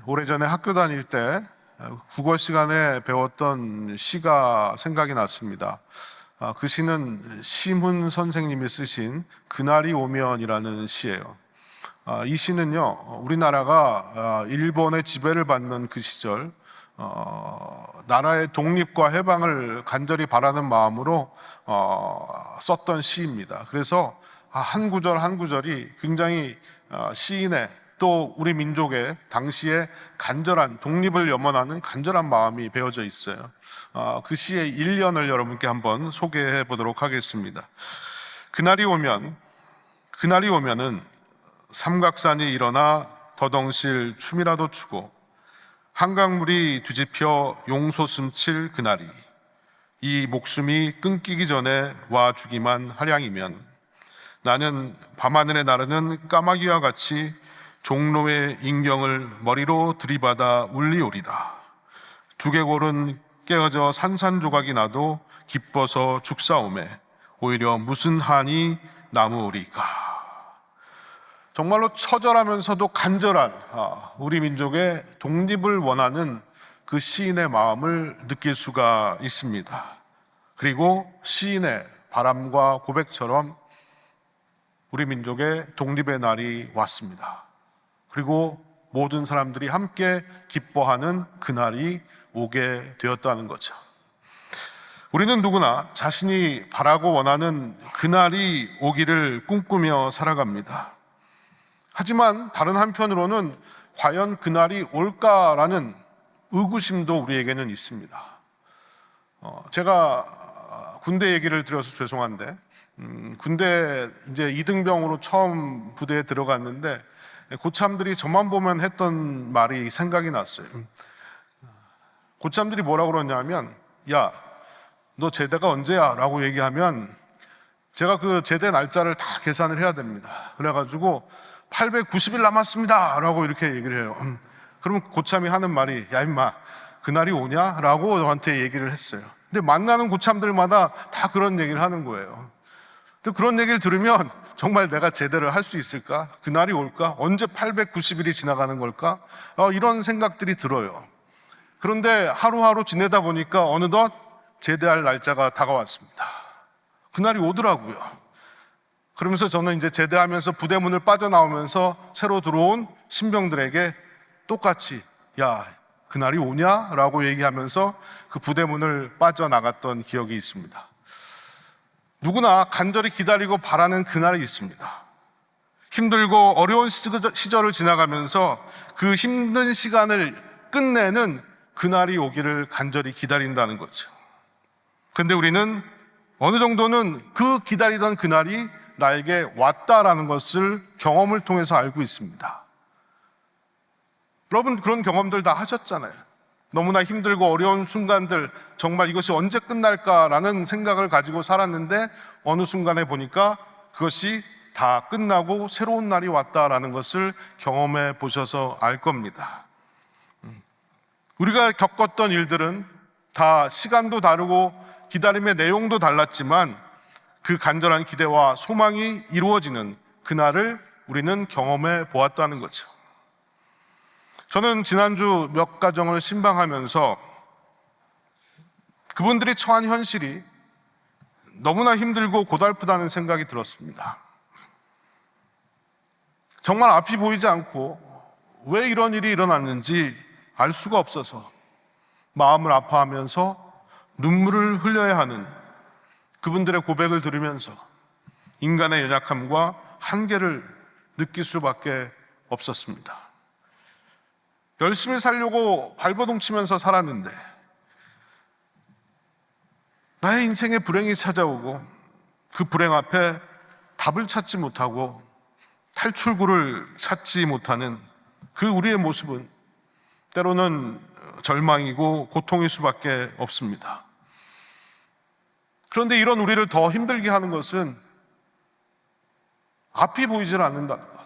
오래전에 학교 다닐 때 국어 시간에 배웠던 시가 생각이 났습니다. 그 시는 심훈 선생님이 쓰신 그날이 오면이라는 시예요. 이 시는요, 우리나라가 일본의 지배를 받는 그 시절 나라의 독립과 해방을 간절히 바라는 마음으로 썼던 시입니다. 그래서 한 구절 한 구절이 굉장히 시인의 또 우리 민족의 당시에 간절한 독립을 염원하는 간절한 마음이 배어져 있어요. 그 시의 일련을 여러분께 한번 소개해 보도록 하겠습니다. 그날이 오면은 삼각산이 일어나 더덩실 춤이라도 추고 한강물이 뒤집혀 용솟음칠 그날이 이 목숨이 끊기기 전에 와주기만 하량이면 나는 밤하늘에 나르는 까마귀와 같이 종로의 인경을 머리로 들이받아 울리오리다. 두개골은 깨어져 산산조각이 나도 기뻐서 죽사오매 오히려 무슨 한이 남으리까. 정말로 처절하면서도 간절한 우리 민족의 독립을 원하는 그 시인의 마음을 느낄 수가 있습니다. 그리고 시인의 바람과 고백처럼 우리 민족의 독립의 날이 왔습니다. 그리고 모든 사람들이 함께 기뻐하는 그날이 오게 되었다는 거죠. 우리는 누구나 자신이 바라고 원하는 그날이 오기를 꿈꾸며 살아갑니다. 하지만 다른 한편으로는 과연 그날이 올까라는 의구심도 우리에게는 있습니다. 제가 군대 얘기를 드려서 죄송한데 군대 이제 이등병으로 처음 부대에 들어갔는데 고참들이 저만 보면 했던 말이 생각이 났어요. 고참들이 뭐라고 그러냐면, 야, 너 제대가 언제야? 라고 얘기하면 제가 그 제대 날짜를 다 계산을 해야 됩니다. 그래가지고 890일 남았습니다 라고 이렇게 얘기를 해요. 그러면 고참이 하는 말이, 야 임마 그날이 오냐? 라고 저한테 얘기를 했어요. 근데 만나는 고참들마다 다 그런 얘기를 하는 거예요. 근데 그런 얘기를 들으면 정말 내가 제대를 할 수 있을까? 그날이 올까? 언제 890일이 지나가는 걸까? 이런 생각들이 들어요. 그런데 하루하루 지내다 보니까 어느덧 제대할 날짜가 다가왔습니다. 그날이 오더라고요. 그러면서 저는 이제 제대하면서 부대문을 빠져나오면서 새로 들어온 신병들에게 똑같이 야, 그날이 오냐? 라고 얘기하면서 그 부대문을 빠져나갔던 기억이 있습니다. 누구나 간절히 기다리고 바라는 그날이 있습니다. 힘들고 어려운 시절을 지나가면서 그 힘든 시간을 끝내는 그날이 오기를 간절히 기다린다는 거죠. 근데 우리는 어느 정도는 그 기다리던 그날이 나에게 왔다라는 것을 경험을 통해서 알고 있습니다. 여러분 그런 경험들 다 하셨잖아요. 너무나 힘들고 어려운 순간들, 정말 이것이 언제 끝날까라는 생각을 가지고 살았는데 어느 순간에 보니까 그것이 다 끝나고 새로운 날이 왔다라는 것을 경험해 보셔서 알 겁니다. 우리가 겪었던 일들은 다 시간도 다르고 기다림의 내용도 달랐지만 그 간절한 기대와 소망이 이루어지는 그날을 우리는 경험해 보았다는 거죠. 저는 지난주 몇 가정을 신방하면서 그분들이 처한 현실이 너무나 힘들고 고달프다는 생각이 들었습니다. 정말 앞이 보이지 않고 왜 이런 일이 일어났는지 알 수가 없어서 마음을 아파하면서 눈물을 흘려야 하는 그분들의 고백을 들으면서 인간의 연약함과 한계를 느낄 수밖에 없었습니다. 열심히 살려고 발버둥 치면서 살았는데 나의 인생에 불행이 찾아오고 그 불행 앞에 답을 찾지 못하고 탈출구를 찾지 못하는 그 우리의 모습은 때로는 절망이고 고통일 수밖에 없습니다. 그런데 이런 우리를 더 힘들게 하는 것은 앞이 보이질 않는다는 것,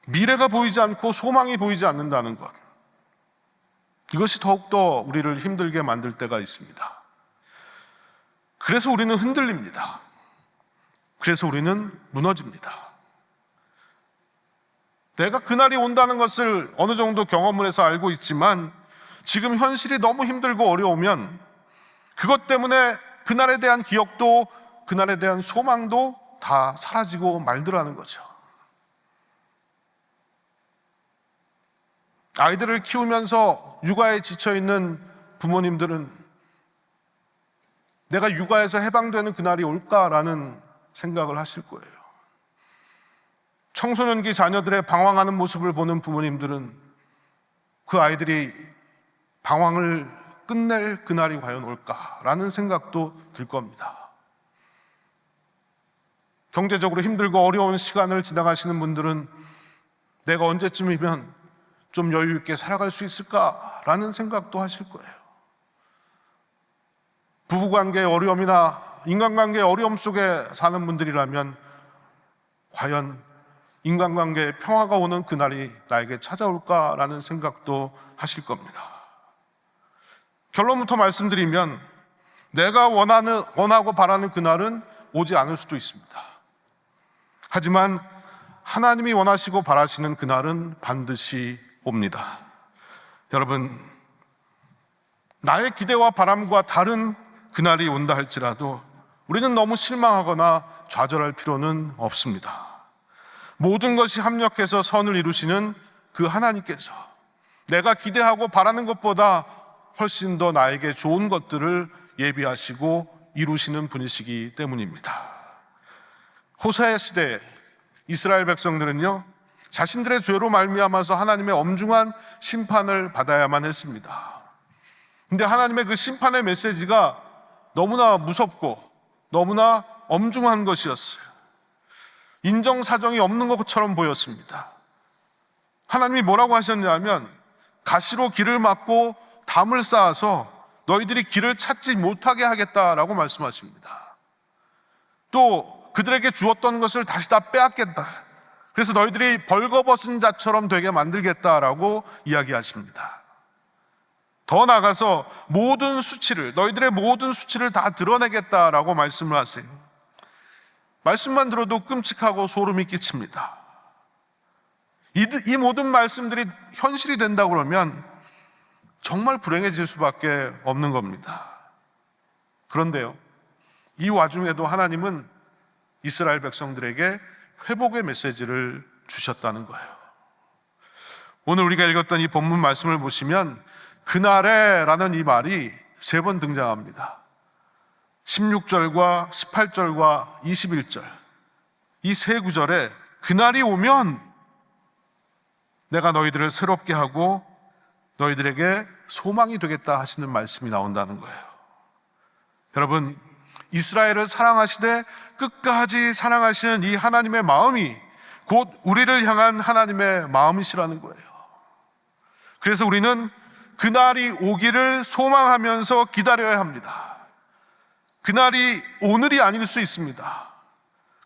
미래가 보이지 않고 소망이 보이지 않는다는 것, 이것이 더욱더 우리를 힘들게 만들 때가 있습니다. 그래서 우리는 흔들립니다. 그래서 우리는 무너집니다. 내가 그날이 온다는 것을 어느 정도 경험을 해서 알고 있지만 지금 현실이 너무 힘들고 어려우면 그것 때문에 그날에 대한 기억도 그날에 대한 소망도 다 사라지고 말더라는 거죠. 아이들을 키우면서 육아에 지쳐있는 부모님들은 내가 육아에서 해방되는 그날이 올까라는 생각을 하실 거예요. 청소년기 자녀들의 방황하는 모습을 보는 부모님들은 그 아이들이 방황을 끝낼 그날이 과연 올까라는 생각도 들 겁니다. 경제적으로 힘들고 어려운 시간을 지나가시는 분들은 내가 언제쯤이면 좀 여유 있게 살아갈 수 있을까라는 생각도 하실 거예요. 부부관계의 어려움이나 인간관계의 어려움 속에 사는 분들이라면 과연 인간관계에 평화가 오는 그날이 나에게 찾아올까라는 생각도 하실 겁니다. 결론부터 말씀드리면 내가 원하고 바라는 그날은 오지 않을 수도 있습니다. 하지만 하나님이 원하시고 바라시는 그날은 반드시 옵니다. 여러분, 나의 기대와 바람과 다른 그날이 온다 할지라도 우리는 너무 실망하거나 좌절할 필요는 없습니다. 모든 것이 합력해서 선을 이루시는 그 하나님께서 내가 기대하고 바라는 것보다 훨씬 더 나에게 좋은 것들을 예비하시고 이루시는 분이시기 때문입니다. 호세아 시대에 이스라엘 백성들은요, 자신들의 죄로 말미암아서 하나님의 엄중한 심판을 받아야만 했습니다. 근데 하나님의 그 심판의 메시지가 너무나 무섭고 너무나 엄중한 것이었어요. 인정사정이 없는 것처럼 보였습니다. 하나님이 뭐라고 하셨냐면 가시로 길을 막고 담을 쌓아서 너희들이 길을 찾지 못하게 하겠다라고 말씀하십니다. 또 그들에게 주었던 것을 다시 다 빼앗겠다. 그래서 너희들이 벌거벗은 자처럼 되게 만들겠다라고 이야기하십니다. 더 나아가서 모든 수치를, 너희들의 모든 수치를 다 드러내겠다라고 말씀을 하세요. 말씀만 들어도 끔찍하고 소름이 끼칩니다. 이 모든 말씀들이 현실이 된다 그러면 정말 불행해질 수밖에 없는 겁니다. 그런데요, 이 와중에도 하나님은 이스라엘 백성들에게 회복의 메시지를 주셨다는 거예요. 오늘 우리가 읽었던 이 본문 말씀을 보시면 그날에 라는 이 말이 3번 등장합니다. 16절과 18절과 21절, 이 3구절에 그날이 오면 내가 너희들을 새롭게 하고 너희들에게 소망이 되겠다 하시는 말씀이 나온다는 거예요. 여러분, 이스라엘을 사랑하시되 끝까지 사랑하시는 이 하나님의 마음이 곧 우리를 향한 하나님의 마음이시라는 거예요. 그래서 우리는 그날이 오기를 소망하면서 기다려야 합니다. 그날이 오늘이 아닐 수 있습니다.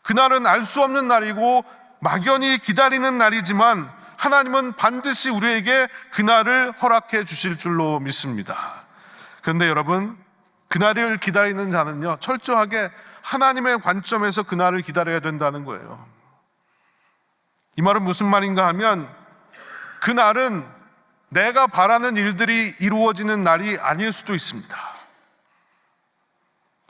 그날은 알 수 없는 날이고 막연히 기다리는 날이지만 하나님은 반드시 우리에게 그날을 허락해 주실 줄로 믿습니다. 그런데 여러분, 그날을 기다리는 자는요, 철저하게 하나님의 관점에서 그날을 기다려야 된다는 거예요. 이 말은 무슨 말인가 하면 그날은 내가 바라는 일들이 이루어지는 날이 아닐 수도 있습니다.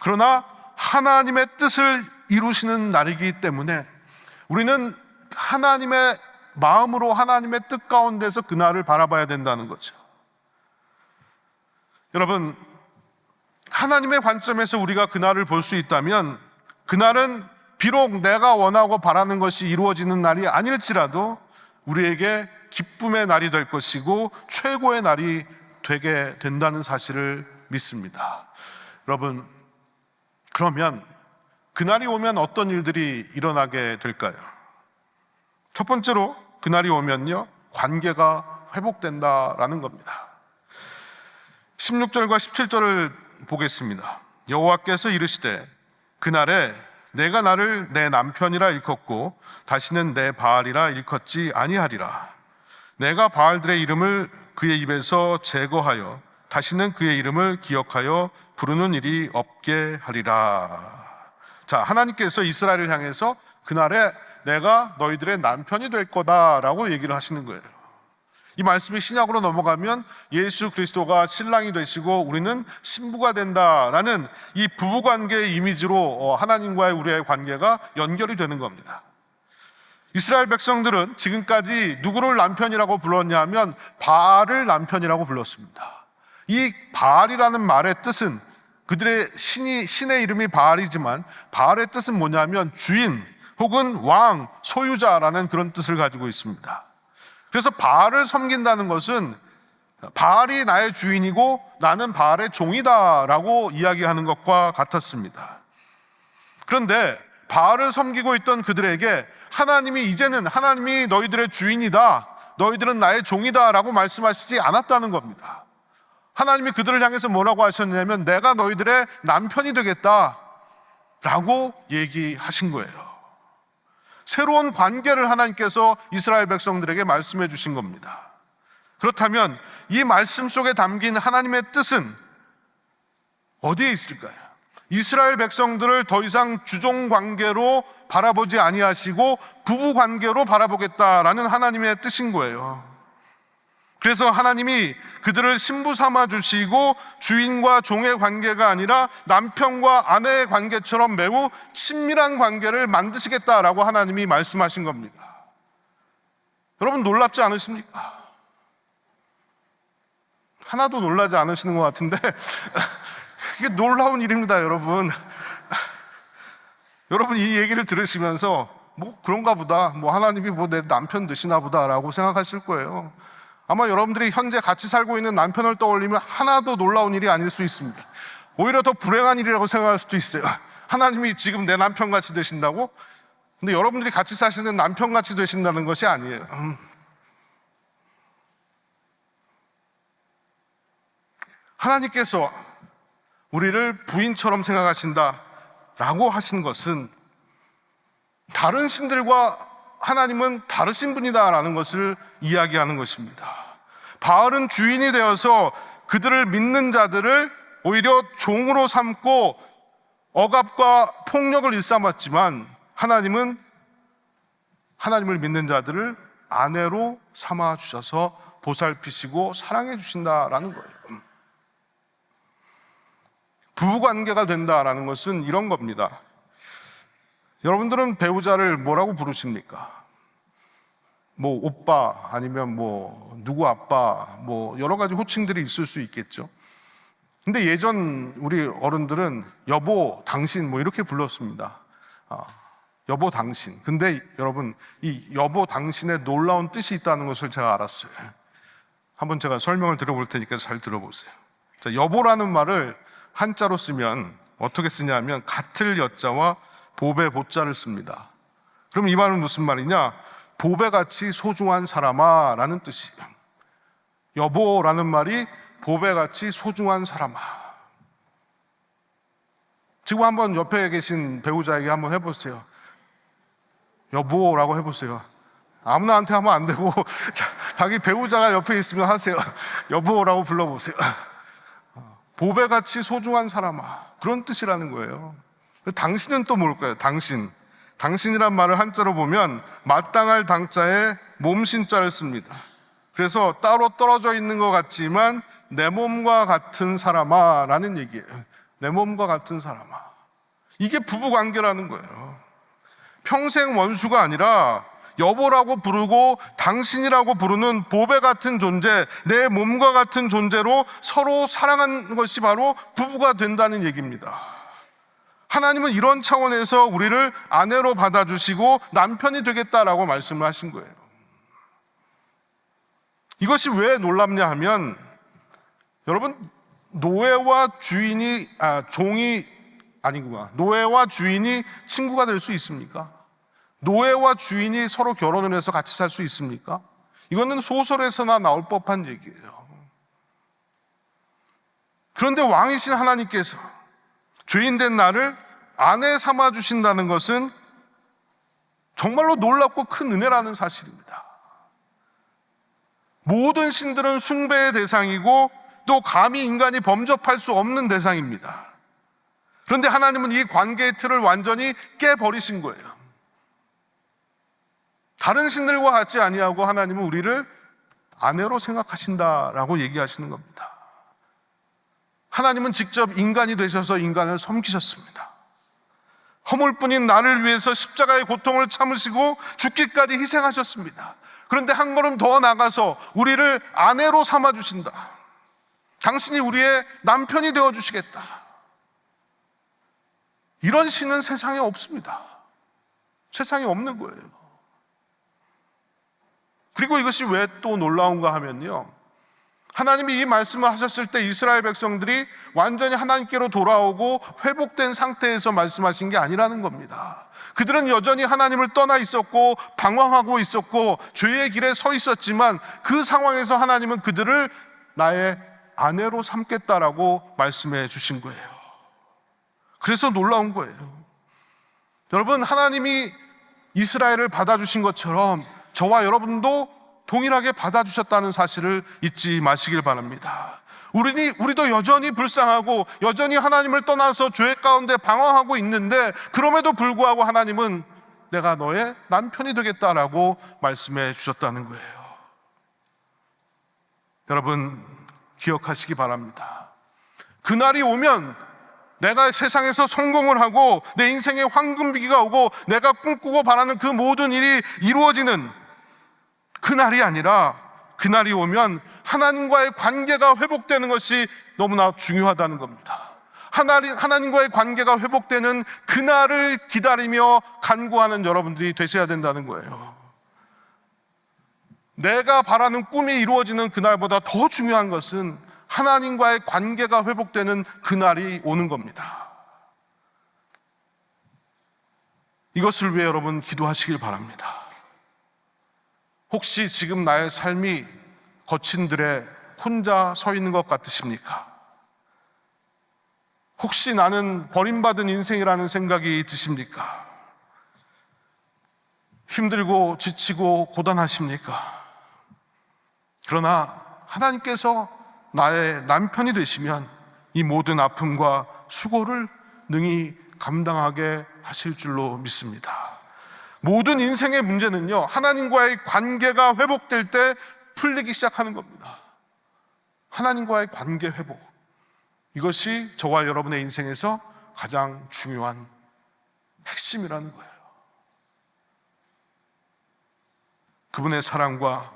그러나 하나님의 뜻을 이루시는 날이기 때문에 우리는 하나님의 마음으로 하나님의 뜻 가운데서 그날을 바라봐야 된다는 거죠. 여러분, 하나님의 관점에서 우리가 그날을 볼 수 있다면 그날은 비록 내가 원하고 바라는 것이 이루어지는 날이 아닐지라도 우리에게 기쁨의 날이 될 것이고 최고의 날이 되게 된다는 사실을 믿습니다. 여러분, 그러면 그날이 오면 어떤 일들이 일어나게 될까요? 첫 번째로 그날이 오면요, 관계가 회복된다라는 겁니다. 16절과 17절을 보겠습니다. 여호와께서 이르시되 그날에 내가 나를 내 남편이라 일컫고 다시는 내 바알이라 일컫지 아니하리라. 내가 바알들의 이름을 그의 입에서 제거하여 다시는 그의 이름을 기억하여 부르는 일이 없게 하리라. 자, 하나님께서 이스라엘을 향해서 그날에 내가 너희들의 남편이 될 거다라고 얘기를 하시는 거예요. 이 말씀이 신약으로 넘어가면 예수 그리스도가 신랑이 되시고 우리는 신부가 된다라는 이 부부관계의 이미지로 하나님과의 우리의 관계가 연결이 되는 겁니다. 이스라엘 백성들은 지금까지 누구를 남편이라고 불렀냐 하면 바알을 남편이라고 불렀습니다. 이 바알이라는 말의 뜻은 그들의 신의 이름이 바알이지만 바알의 뜻은 뭐냐면 주인 혹은 왕, 소유자라는 그런 뜻을 가지고 있습니다. 그래서 바알을 섬긴다는 것은 바알이 나의 주인이고 나는 바알의 종이다라고 이야기하는 것과 같았습니다. 그런데 바알을 섬기고 있던 그들에게 하나님이 너희들의 주인이다, 너희들은 나의 종이다라고 말씀하시지 않았다는 겁니다. 하나님이 그들을 향해서 뭐라고 하셨냐면 내가 너희들의 남편이 되겠다라고 얘기하신 거예요. 새로운 관계를 하나님께서 이스라엘 백성들에게 말씀해 주신 겁니다. 그렇다면 이 말씀 속에 담긴 하나님의 뜻은 어디에 있을까요? 이스라엘 백성들을 더 이상 주종 관계로 바라보지 아니하시고 부부 관계로 바라보겠다라는 하나님의 뜻인 거예요. 그래서 하나님이 그들을 신부 삼아 주시고 주인과 종의 관계가 아니라 남편과 아내의 관계처럼 매우 친밀한 관계를 만드시겠다라고 하나님이 말씀하신 겁니다. 여러분 놀랍지 않으십니까? 하나도 놀라지 않으시는 것 같은데 이게 놀라운 일입니다, 여러분. 여러분 이 얘기를 들으시면서 뭐 그런가 보다, 뭐 하나님이 뭐 내 남편 되시나 보다라고 생각하실 거예요. 아마 여러분들이 현재 같이 살고 있는 남편을 떠올리면 하나도 놀라운 일이 아닐 수 있습니다. 오히려 더 불행한 일이라고 생각할 수도 있어요. 하나님이 지금 내 남편같이 되신다고? 근데 여러분들이 같이 사시는 남편같이 되신다는 것이 아니에요. 하나님께서 우리를 부인처럼 생각하신다라고 하신 것은 다른 신들과 하나님은 다르신 분이다라는 것을 이야기하는 것입니다. 바알은 주인이 되어서 그들을 믿는 자들을 오히려 종으로 삼고 억압과 폭력을 일삼았지만 하나님은 하나님을 믿는 자들을 아내로 삼아 주셔서 보살피시고 사랑해 주신다라는 거예요. 부부관계가 된다라는 것은 이런 겁니다. 여러분들은 배우자를 뭐라고 부르십니까? 뭐 오빠 아니면 뭐 누구 아빠 뭐 여러 가지 호칭들이 있을 수 있겠죠. 근데 예전 우리 어른들은 여보, 당신 뭐 이렇게 불렀습니다. 여보, 당신. 근데 여러분 이 여보, 당신의 놀라운 뜻이 있다는 것을 제가 알았어요. 한번 제가 설명을 드려볼 테니까 잘 들어보세요. 자, 여보라는 말을 한자로 쓰면 어떻게 쓰냐면 같을 여자와 보배 보자를 씁니다. 그럼 이 말은 무슨 말이냐? 보배같이 소중한 사람아 라는 뜻이에요. 여보라는 말이 보배같이 소중한 사람아. 지금 한번 옆에 계신 배우자에게 한번 해보세요. 여보라고 해보세요. 아무나한테 하면 안 되고 자기 배우자가 옆에 있으면 하세요. 여보라고 불러보세요. 보배같이 소중한 사람아, 그런 뜻이라는 거예요. 당신은 또 뭘까요? 당신이란 말을 한자로 보면 마땅할 당자에 몸신자를 씁니다. 그래서 따로 떨어져 있는 것 같지만 내 몸과 같은 사람아 라는 얘기예요. 내 몸과 같은 사람아. 이게 부부관계라는 거예요. 평생 원수가 아니라 여보라고 부르고 당신이라고 부르는 보배 같은 존재, 내 몸과 같은 존재로 서로 사랑하는 것이 바로 부부가 된다는 얘기입니다. 하나님은 이런 차원에서 우리를 아내로 받아주시고 남편이 되겠다라고 말씀을 하신 거예요. 이것이 왜 놀랍냐 하면 여러분 노예와 주인이 친구가 될 수 있습니까? 노예와 주인이 서로 결혼을 해서 같이 살 수 있습니까? 이거는 소설에서나 나올 법한 얘기예요. 그런데 왕이신 하나님께서 죄인된 나를 아내 삼아 주신다는 것은 정말로 놀랍고 큰 은혜라는 사실입니다. 모든 신들은 숭배의 대상이고 또 감히 인간이 범접할 수 없는 대상입니다. 그런데 하나님은 이 관계의 틀을 완전히 깨버리신 거예요. 다른 신들과 같지 아니하고 하나님은 우리를 아내로 생각하신다라고 얘기하시는 겁니다. 하나님은 직접 인간이 되셔서 인간을 섬기셨습니다. 허물뿐인 나를 위해서 십자가의 고통을 참으시고 죽기까지 희생하셨습니다. 그런데 한 걸음 더 나가서 우리를 아내로 삼아주신다. 당신이 우리의 남편이 되어주시겠다. 이런 신은 세상에 없습니다. 세상에 없는 거예요. 그리고 이것이 왜 또 놀라운가 하면요, 하나님이 이 말씀을 하셨을 때 이스라엘 백성들이 완전히 하나님께로 돌아오고 회복된 상태에서 말씀하신 게 아니라는 겁니다. 그들은 여전히 하나님을 떠나 있었고 방황하고 있었고 죄의 길에 서 있었지만 그 상황에서 하나님은 그들을 나의 아내로 삼겠다라고 말씀해 주신 거예요. 그래서 놀라운 거예요. 여러분, 하나님이 이스라엘을 받아주신 것처럼 저와 여러분도 동일하게 받아주셨다는 사실을 잊지 마시길 바랍니다. 우리도 여전히 불쌍하고 여전히 하나님을 떠나서 죄 가운데 방황하고 있는데, 그럼에도 불구하고 하나님은 내가 너의 남편이 되겠다라고 말씀해 주셨다는 거예요. 여러분, 기억하시기 바랍니다. 그날이 오면 내가 세상에서 성공을 하고 내 인생에 황금비기가 오고 내가 꿈꾸고 바라는 그 모든 일이 이루어지는 그날이 아니라, 그날이 오면 하나님과의 관계가 회복되는 것이 너무나 중요하다는 겁니다. 하나님과의 관계가 회복되는 그날을 기다리며 간구하는 여러분들이 되셔야 된다는 거예요. 내가 바라는 꿈이 이루어지는 그날보다 더 중요한 것은 하나님과의 관계가 회복되는 그날이 오는 겁니다. 이것을 위해 여러분 기도하시길 바랍니다. 혹시 지금 나의 삶이 거친 들에 혼자 서 있는 것 같으십니까? 혹시 나는 버림받은 인생이라는 생각이 드십니까? 힘들고 지치고 고단하십니까? 그러나 하나님께서 나의 남편이 되시면 이 모든 아픔과 수고를 능히 감당하게 하실 줄로 믿습니다. 모든 인생의 문제는요, 하나님과의 관계가 회복될 때 풀리기 시작하는 겁니다. 하나님과의 관계 회복, 이것이 저와 여러분의 인생에서 가장 중요한 핵심이라는 거예요. 그분의 사랑과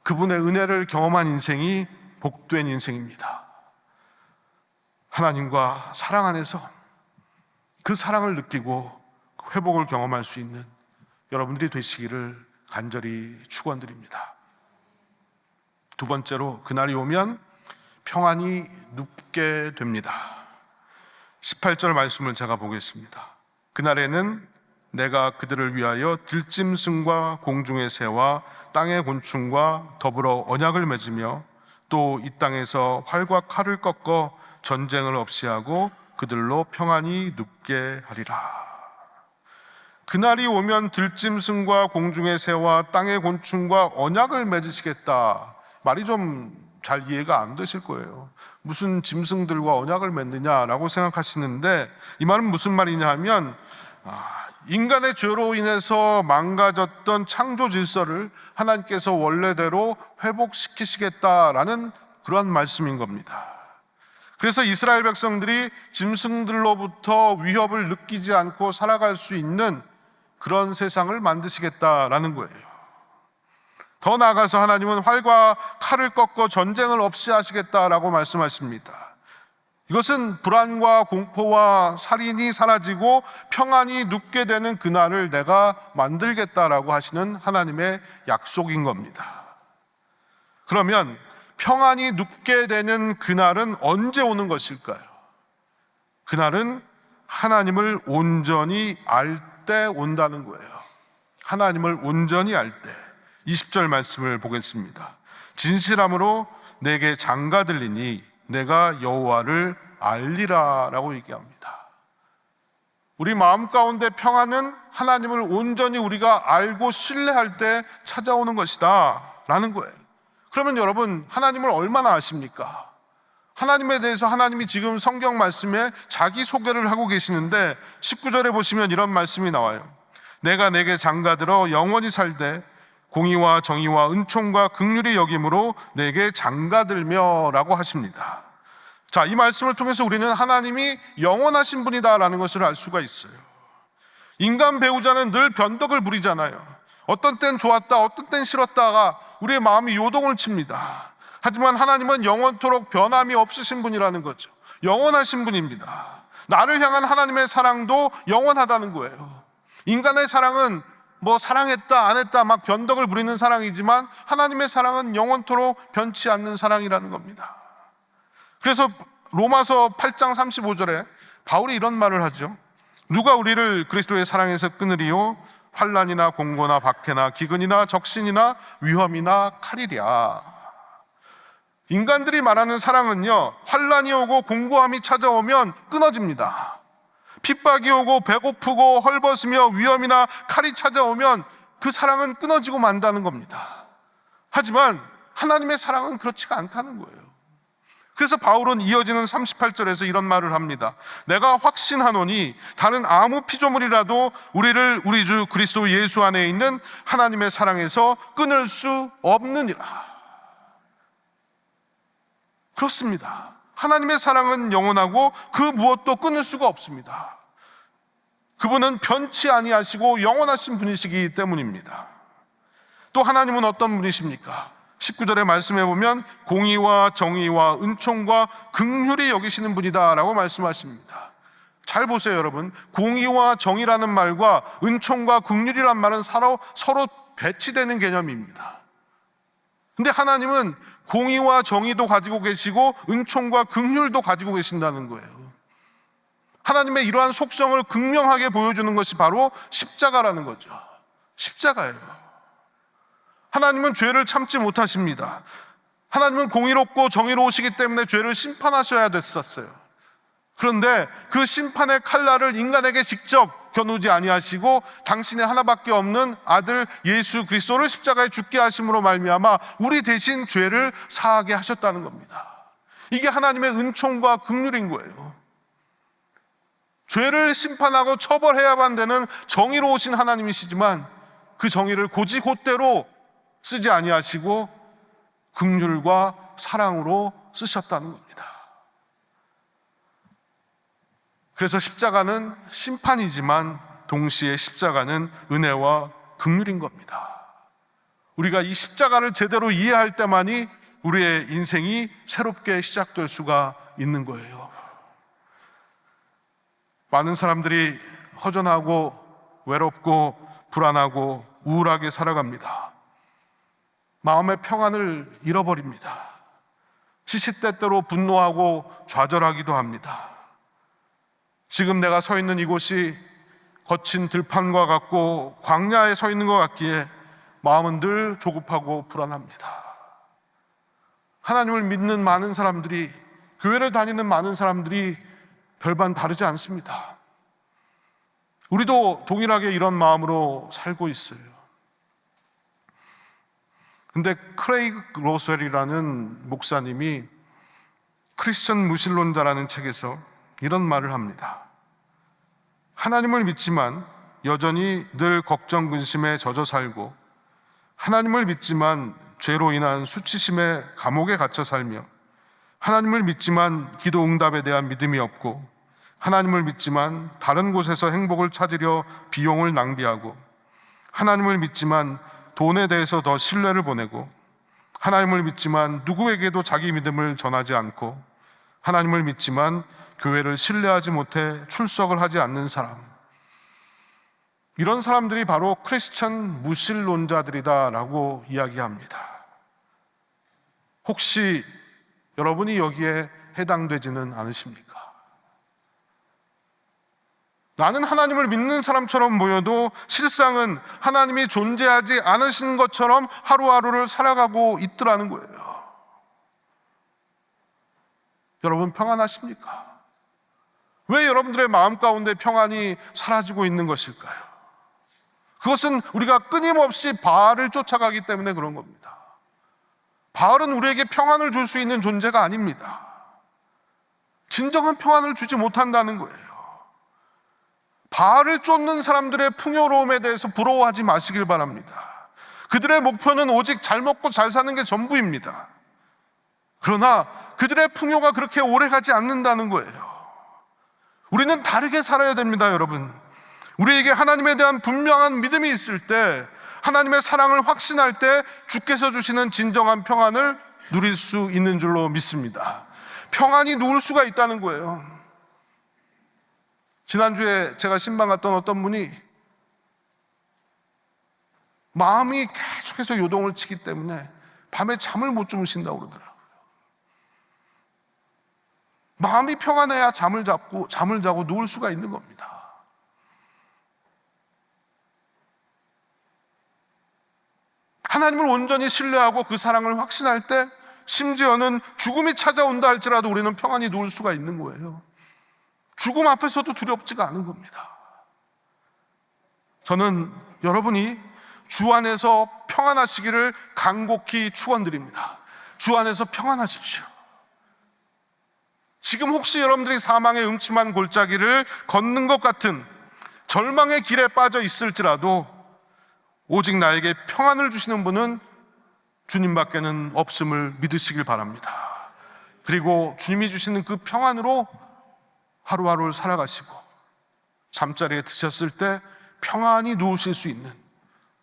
그분의 은혜를 경험한 인생이 복된 인생입니다. 하나님과 사랑 안에서 그 사랑을 느끼고 회복을 경험할 수 있는 여러분들이 되시기를 간절히 축원드립니다. 두 번째로, 그날이 오면 평안이 눕게 됩니다. 18절 말씀을 제가 보겠습니다. 그날에는 내가 그들을 위하여 들짐승과 공중의 새와 땅의 곤충과 더불어 언약을 맺으며 또 이 땅에서 활과 칼을 꺾어 전쟁을 없이 하고 그들로 평안이 눕게 하리라. 그날이 오면 들짐승과 공중의 새와 땅의 곤충과 언약을 맺으시겠다. 말이 좀 잘 이해가 안 되실 거예요. 무슨 짐승들과 언약을 맺느냐라고 생각하시는데, 이 말은 무슨 말이냐 하면 인간의 죄로 인해서 망가졌던 창조 질서를 하나님께서 원래대로 회복시키시겠다라는 그런 말씀인 겁니다. 그래서 이스라엘 백성들이 짐승들로부터 위협을 느끼지 않고 살아갈 수 있는 그런 세상을 만드시겠다라는 거예요. 더 나아가서 하나님은 활과 칼을 꺾어 전쟁을 없이 하시겠다라고 말씀하십니다. 이것은 불안과 공포와 살인이 사라지고 평안이 눕게 되는 그날을 내가 만들겠다라고 하시는 하나님의 약속인 겁니다. 그러면 평안이 눕게 되는 그날은 언제 오는 것일까요? 그날은 하나님을 온전히 알 때 온다는 거예요. 하나님을 온전히 알 때. 20절 말씀을 보겠습니다. 진실함으로 내게 장가들리니 내가 여호와를 알리라 라고 얘기합니다. 우리 마음 가운데 평안은 하나님을 온전히 우리가 알고 신뢰할 때 찾아오는 것이다 라는 거예요. 그러면 여러분, 하나님을 얼마나 아십니까? 하나님에 대해서 하나님이 지금 성경 말씀에 자기 소개를 하고 계시는데 19절에 보시면 이런 말씀이 나와요. 내가 내게 장가들어 영원히 살되 공의와 정의와 은총과 긍휼이 여김으로 내게 장가들며 라고 하십니다. 자, 이 말씀을 통해서 우리는 하나님이 영원하신 분이다라는 것을 알 수가 있어요. 인간 배우자는 늘 변덕을 부리잖아요. 어떤 땐 좋았다, 어떤 땐 싫었다가 우리의 마음이 요동을 칩니다. 하지만 하나님은 영원토록 변함이 없으신 분이라는 거죠. 영원하신 분입니다. 나를 향한 하나님의 사랑도 영원하다는 거예요. 인간의 사랑은 뭐 사랑했다 안 했다 막 변덕을 부리는 사랑이지만 하나님의 사랑은 영원토록 변치 않는 사랑이라는 겁니다. 그래서 로마서 8장 35절에 바울이 이런 말을 하죠. 누가 우리를 그리스도의 사랑에서 끊으리요? 환난이나 공고나 박해나 기근이나 적신이나 위험이나 칼이랴. 인간들이 말하는 사랑은요, 환난이 오고 공고함이 찾아오면 끊어집니다. 핍박이 오고 배고프고 헐벗으며 위험이나 칼이 찾아오면 그 사랑은 끊어지고 만다는 겁니다. 하지만 하나님의 사랑은 그렇지가 않다는 거예요. 그래서 바울은 이어지는 38절에서 이런 말을 합니다. 내가 확신하노니 다른 아무 피조물이라도 우리를 우리 주 그리스도 예수 안에 있는 하나님의 사랑에서 끊을 수 없느니라. 그렇습니다. 하나님의 사랑은 영원하고 그 무엇도 끊을 수가 없습니다. 그분은 변치 아니하시고 영원하신 분이시기 때문입니다. 또 하나님은 어떤 분이십니까? 19절의 말씀해 보면 공의와 정의와 은총과 긍휼히 여기시는 분이다 라고 말씀하십니다. 잘 보세요, 여러분. 공의와 정의라는 말과 은총과 긍휼이란 말은 서로 배치되는 개념입니다. 근데 하나님은 공의와 정의도 가지고 계시고 은총과 긍휼도 가지고 계신다는 거예요. 하나님의 이러한 속성을 극명하게 보여주는 것이 바로 십자가라는 거죠. 십자가예요. 하나님은 죄를 참지 못하십니다. 하나님은 공의롭고 정의로우시기 때문에 죄를 심판하셔야 됐었어요. 그런데 그 심판의 칼날을 인간에게 직접 겨누지 아니하시고 당신의 하나밖에 없는 아들 예수 그리스도를 십자가에 죽게 하심으로 말미암아 우리 대신 죄를 사하게 하셨다는 겁니다. 이게 하나님의 은총과 긍휼인 거예요. 죄를 심판하고 처벌해야만 되는 정의로우신 하나님이시지만 그 정의를 곧이곧대로 쓰지 아니하시고 긍휼과 사랑으로 쓰셨다는 겁니다. 그래서 십자가는 심판이지만 동시에 십자가는 은혜와 긍휼인 겁니다. 우리가 이 십자가를 제대로 이해할 때만이 우리의 인생이 새롭게 시작될 수가 있는 거예요. 많은 사람들이 허전하고 외롭고 불안하고 우울하게 살아갑니다. 마음의 평안을 잃어버립니다. 시시때때로 분노하고 좌절하기도 합니다. 지금 내가 서 있는 이곳이 거친 들판과 같고 광야에 서 있는 것 같기에 마음은 늘 조급하고 불안합니다. 하나님을 믿는 많은 사람들이, 교회를 다니는 많은 사람들이 별반 다르지 않습니다. 우리도 동일하게 이런 마음으로 살고 있어요. 근데 크레이그 로스웰이라는 목사님이 크리스천 무신론자라는 책에서 이런 말을 합니다. 하나님을 믿지만 여전히 늘 걱정 근심에 젖어 살고, 하나님을 믿지만 죄로 인한 수치심에 감옥에 갇혀 살며, 하나님을 믿지만 기도 응답에 대한 믿음이 없고, 하나님을 믿지만 다른 곳에서 행복을 찾으려 비용을 낭비하고, 하나님을 믿지만 돈에 대해서 더 신뢰를 보내고, 하나님을 믿지만 누구에게도 자기 믿음을 전하지 않고, 하나님을 믿지만 교회를 신뢰하지 못해 출석을 하지 않는 사람, 이런 사람들이 바로 크리스천 무신론자들이다라고 이야기합니다. 혹시 여러분이 여기에 해당되지는 않으십니까? 나는 하나님을 믿는 사람처럼 보여도 실상은 하나님이 존재하지 않으신 것처럼 하루하루를 살아가고 있더라는 거예요. 여러분 평안하십니까? 왜 여러분들의 마음 가운데 평안이 사라지고 있는 것일까요? 그것은 우리가 끊임없이 바알을 쫓아가기 때문에 그런 겁니다. 바알은 우리에게 평안을 줄 수 있는 존재가 아닙니다. 진정한 평안을 주지 못한다는 거예요. 바알을 쫓는 사람들의 풍요로움에 대해서 부러워하지 마시길 바랍니다. 그들의 목표는 오직 잘 먹고 잘 사는 게 전부입니다. 그러나 그들의 풍요가 그렇게 오래가지 않는다는 거예요. 우리는 다르게 살아야 됩니다, 여러분. 우리에게 하나님에 대한 분명한 믿음이 있을 때, 하나님의 사랑을 확신할 때 주께서 주시는 진정한 평안을 누릴 수 있는 줄로 믿습니다. 평안이 누울 수가 있다는 거예요. 지난주에 제가 신방 갔던 어떤 분이 마음이 계속해서 요동을 치기 때문에 밤에 잠을 못 주무신다고 그러더라고요. 마음이 평안해야 잠을 자고 누울 수가 있는 겁니다. 하나님을 온전히 신뢰하고 그 사랑을 확신할 때 심지어는 죽음이 찾아온다 할지라도 우리는 평안히 누울 수가 있는 거예요. 죽음 앞에서도 두렵지가 않은 겁니다. 저는 여러분이 주 안에서 평안하시기를 간곡히 축원드립니다. 주 안에서 평안하십시오. 지금 혹시 여러분들이 사망의 음침한 골짜기를 걷는 것 같은 절망의 길에 빠져 있을지라도 오직 나에게 평안을 주시는 분은 주님밖에는 없음을 믿으시길 바랍니다. 그리고 주님이 주시는 그 평안으로 하루하루를 살아가시고 잠자리에 드셨을 때 평안히 누우실 수 있는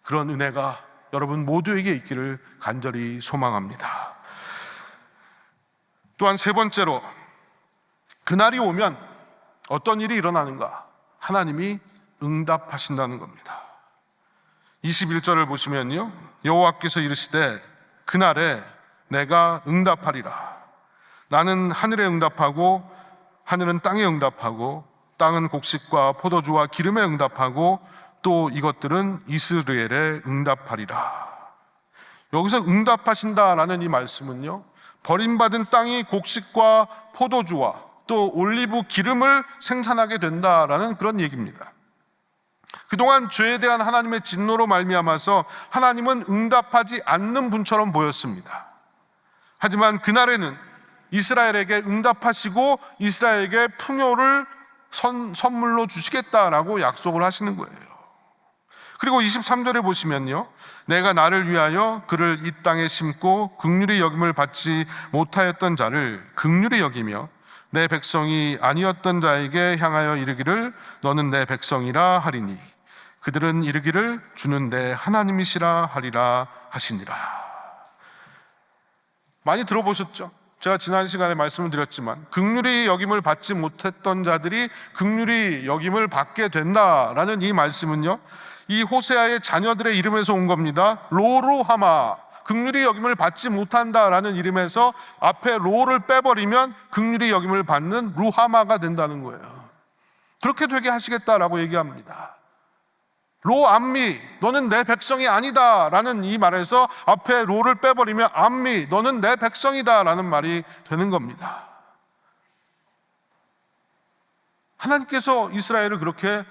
그런 은혜가 여러분 모두에게 있기를 간절히 소망합니다. 또한 세 번째로, 그날이 오면 어떤 일이 일어나는가? 하나님이 응답하신다는 겁니다. 21절을 보시면요, 여호와께서 이르시되 그날에 내가 응답하리라. 나는 하늘에 응답하고 하늘은 땅에 응답하고 땅은 곡식과 포도주와 기름에 응답하고 또 이것들은 이스라엘에 응답하리라. 여기서 응답하신다라는 이 말씀은요, 버림받은 땅이 곡식과 포도주와 또 올리브 기름을 생산하게 된다라는 그런 얘기입니다. 그동안 죄에 대한 하나님의 진노로 말미암아서 하나님은 응답하지 않는 분처럼 보였습니다. 하지만 그날에는 이스라엘에게 응답하시고 이스라엘에게 풍요를 선물로 주시겠다라고 약속을 하시는 거예요. 그리고 23절에 보시면요, 내가 나를 위하여 그를 이 땅에 심고 긍휼히 여김을 받지 못하였던 자를 긍휼히 여기며 내 백성이 아니었던 자에게 향하여 이르기를 너는 내 백성이라 하리니 그들은 이르기를 주는 내 하나님이시라 하리라 하시니라. 많이 들어보셨죠? 제가 지난 시간에 말씀을 드렸지만 긍휼히 여김을 받지 못했던 자들이 긍휼히 여김을 받게 된다라는 이 말씀은요, 이 호세아의 자녀들의 이름에서 온 겁니다. 로루하마, 긍휼히 여김을 받지 못한다라는 이름에서 앞에 로를 빼버리면 긍휼히 여김을 받는 루하마가 된다는 거예요. 그렇게 되게 하시겠다라고 얘기합니다. 로암미, 너는 내 백성이 아니다 라는 이 말에서 앞에 로를 빼버리면 암미, 너는 내 백성이다 라는 말이 되는 겁니다. 하나님께서 이스라엘을 그렇게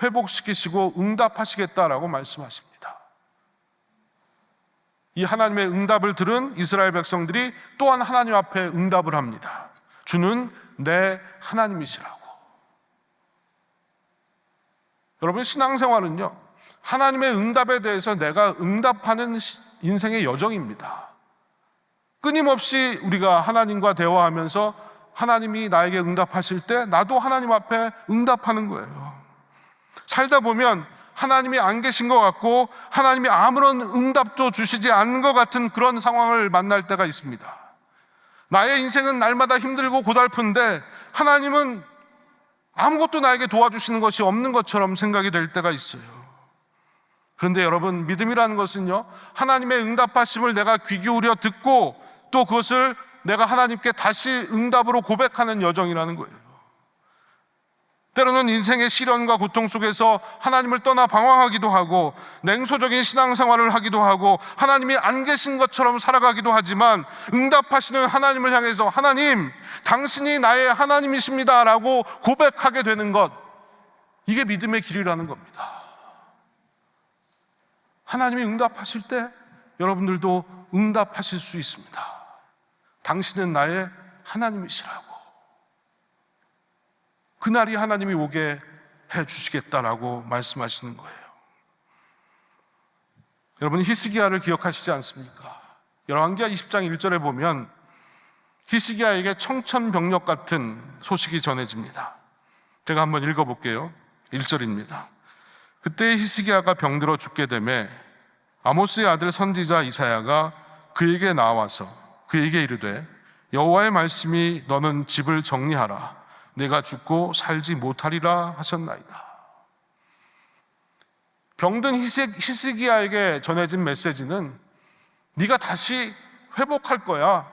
회복시키시고 응답하시겠다라고 말씀하십니다. 이 하나님의 응답을 들은 이스라엘 백성들이 또한 하나님 앞에 응답을 합니다. 주는 내 하나님이시라고. 여러분, 신앙생활은요, 하나님의 응답에 대해서 내가 응답하는 인생의 여정입니다. 끊임없이 우리가 하나님과 대화하면서 하나님이 나에게 응답하실 때 나도 하나님 앞에 응답하는 거예요. 살다 보면 하나님이 안 계신 것 같고 하나님이 아무런 응답도 주시지 않는 것 같은 그런 상황을 만날 때가 있습니다. 나의 인생은 날마다 힘들고 고달픈데 하나님은 아무것도 나에게 도와주시는 것이 없는 것처럼 생각이 될 때가 있어요. 그런데 여러분, 믿음이라는 것은요, 하나님의 응답하심을 내가 귀 기울여 듣고 또 그것을 내가 하나님께 다시 응답으로 고백하는 여정이라는 거예요. 때로는 인생의 시련과 고통 속에서 하나님을 떠나 방황하기도 하고 냉소적인 신앙생활을 하기도 하고 하나님이 안 계신 것처럼 살아가기도 하지만 응답하시는 하나님을 향해서 하나님, 당신이 나의 하나님이십니다 라고 고백하게 되는 것, 이게 믿음의 길이라는 겁니다. 하나님이 응답하실 때 여러분들도 응답하실 수 있습니다. 당신은 나의 하나님이시라고. 그날이 하나님이 오게 해 주시겠다라고 말씀하시는 거예요. 여러분, 히스기야를 기억하시지 않습니까? 열왕기하 20장 1절에 보면 히스기야에게 청천벽력 같은 소식이 전해집니다. 제가 한번 읽어볼게요. 1절입니다. 그때 히스기야가 병들어 죽게 되매 아모스의 아들 선지자 이사야가 그에게 나와서 그에게 이르되 여호와의 말씀이 너는 집을 정리하라. 내가 죽고 살지 못하리라 하셨나이다. 병든 히스기야에게 전해진 메시지는 네가 다시 회복할 거야,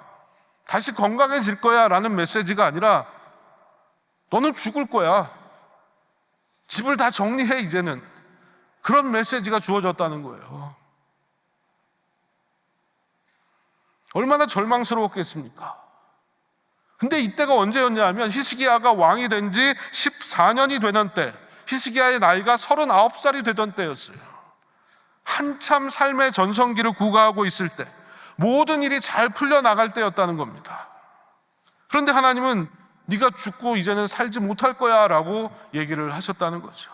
다시 건강해질 거야 라는 메시지가 아니라 너는 죽을 거야, 집을 다 정리해 이제는, 그런 메시지가 주어졌다는 거예요. 얼마나 절망스러웠겠습니까? 근데 이때가 언제였냐 하면 히스기야가 왕이 된 지 14년이 되는 때, 히스기야의 나이가 39살이 되던 때였어요. 한참 삶의 전성기를 구가하고 있을 때, 모든 일이 잘 풀려나갈 때였다는 겁니다. 그런데 하나님은 네가 죽고 이제는 살지 못할 거야 라고 얘기를 하셨다는 거죠.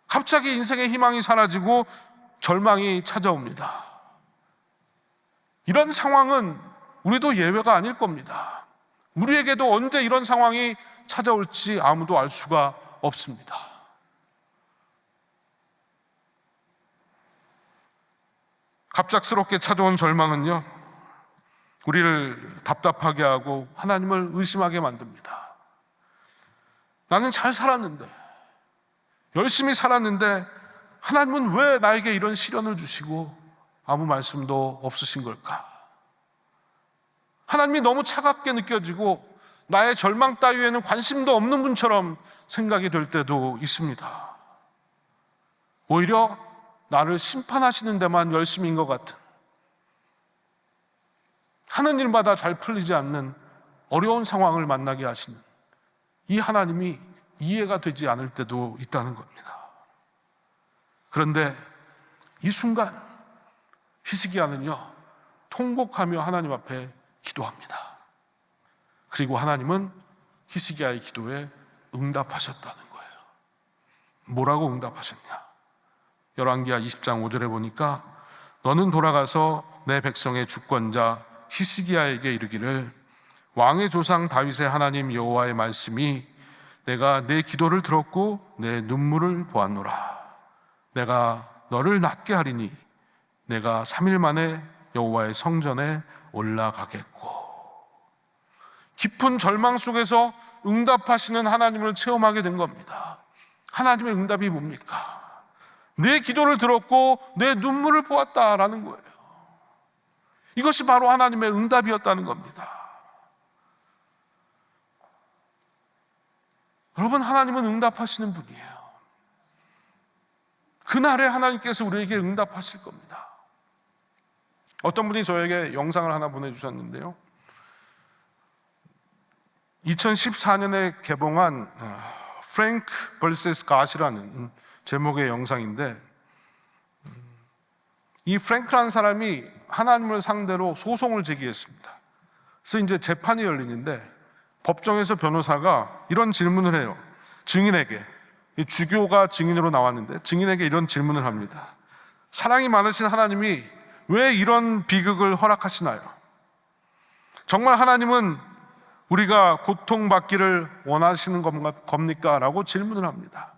갑자기 인생의 희망이 사라지고 절망이 찾아옵니다. 이런 상황은 우리도 예외가 아닐 겁니다. 우리에게도 언제 이런 상황이 찾아올지 아무도 알 수가 없습니다. 갑작스럽게 찾아온 절망은요, 우리를 답답하게 하고 하나님을 의심하게 만듭니다. 나는 잘 살았는데, 열심히 살았는데 하나님은 왜 나에게 이런 시련을 주시고 아무 말씀도 없으신 걸까? 하나님이 너무 차갑게 느껴지고 나의 절망 따위에는 관심도 없는 분처럼 생각이 될 때도 있습니다. 오히려 나를 심판하시는 데만 열심인 것 같은, 하는 일마다 잘 풀리지 않는 어려운 상황을 만나게 하시는 이 하나님이 이해가 되지 않을 때도 있다는 겁니다. 그런데 이 순간 히스기야는요, 통곡하며 하나님 앞에 기도합니다. 그리고 하나님은 히스기야의 기도에 응답하셨다는 거예요. 뭐라고 응답하셨냐? 열왕기하 20장 5절에 보니까 너는 돌아가서 내 백성의 주권자 히스기야에게 이르기를 왕의 조상 다윗의 하나님 여호와의 말씀이 내가 내 기도를 들었고 내 눈물을 보았노라. 내가 너를 낫게 하리니 내가 3일 만에 여호와의 성전에 올라가겠고. 깊은 절망 속에서 응답하시는 하나님을 체험하게 된 겁니다. 하나님의 응답이 뭡니까? 내 기도를 들었고 내 눈물을 보았다라는 거예요. 이것이 바로 하나님의 응답이었다는 겁니다. 여러분, 하나님은 응답하시는 분이에요. 그날에 하나님께서 우리에게 응답하실 겁니다. 어떤 분이 저에게 영상을 하나 보내주셨는데요, 2014년에 개봉한 프랭크 vs 갓이라는 제목의 영상인데, 이 프랭크라는 사람이 하나님을 상대로 소송을 제기했습니다. 그래서 이제 재판이 열리는데 법정에서 변호사가 이런 질문을 해요. 증인에게, 주교가 증인으로 나왔는데 증인에게 이런 질문을 합니다. 사랑이 많으신 하나님이 왜 이런 비극을 허락하시나요? 정말 하나님은 우리가 고통받기를 원하시는 겁니까? 라고 질문을 합니다.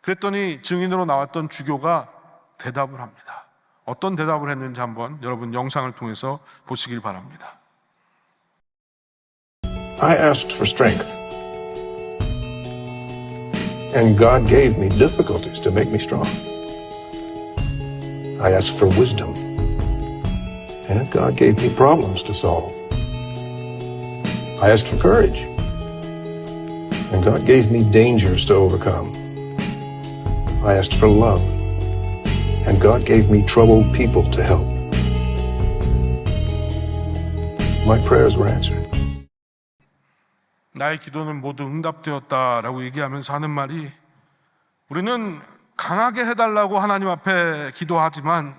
그랬더니 증인으로 나왔던 주교가 대답을 합니다. 어떤 대답을 했는지 한번 여러분 영상을 통해서 보시길 바랍니다. I asked for strength, and God gave me difficulties to make me strong. I asked for wisdom, and God gave me problems to solve. I asked for courage, and God gave me dangers to overcome. I asked for love, and God gave me troubled people to help. My prayers were answered. 나의 기도는 모두 응답되었다라고 얘기하면서 하는 말이, 우리는 강하게 해달라고 하나님 앞에 기도하지만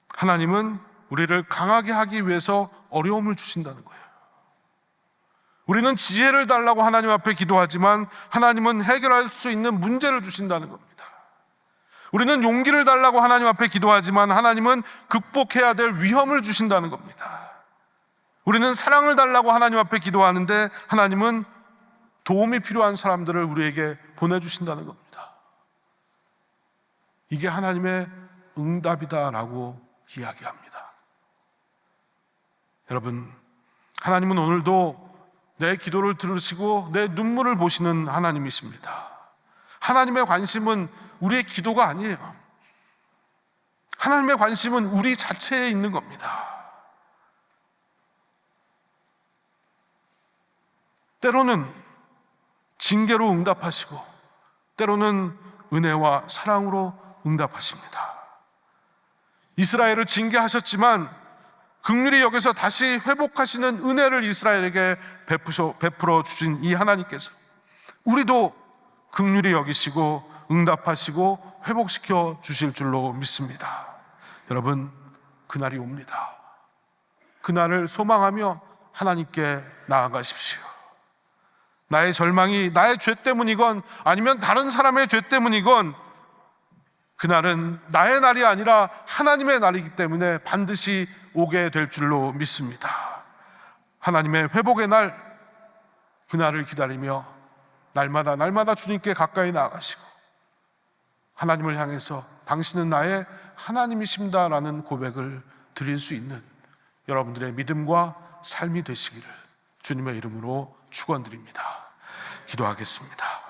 하나님은 우리를 강하게 하기 위해서 어려움을 주신다는 거예요. 우리는 지혜를 달라고 하나님 앞에 기도하지만 하나님은 해결할 수 있는 문제를 주신다는 겁니다. 우리는 용기를 달라고 하나님 앞에 기도하지만 하나님은 극복해야 될 위험을 주신다는 겁니다. 우리는 사랑을 달라고 하나님 앞에 기도하는데 하나님은 도움이 필요한 사람들을 우리에게 보내주신다는 겁니다. 이게 하나님의 응답이다라고 이야기합니다. 여러분, 하나님은 오늘도 내 기도를 들으시고 내 눈물을 보시는 하나님이십니다. 하나님의 관심은 우리의 기도가 아니에요. 하나님의 관심은 우리 자체에 있는 겁니다. 때로는 징계로 응답하시고 때로는 은혜와 사랑으로 응답하십니다. 이스라엘을 징계하셨지만 긍휼히 여겨서 다시 회복하시는 은혜를 이스라엘에게 베풀어 주신 이 하나님께서 우리도 긍휼히 여기시고 응답하시고 회복시켜 주실 줄로 믿습니다. 여러분, 그날이 옵니다. 그날을 소망하며 하나님께 나아가십시오. 나의 절망이 나의 죄 때문이건 아니면 다른 사람의 죄 때문이건 그날은 나의 날이 아니라 하나님의 날이기 때문에 반드시 오게 될 줄로 믿습니다. 하나님의 회복의 날, 그날을 기다리며 날마다 주님께 가까이 나아가시고 하나님을 향해서 당신은 나의 하나님이십니다라는 고백을 드릴 수 있는 여러분들의 믿음과 삶이 되시기를 주님의 이름으로 축원드립니다. 기도하겠습니다.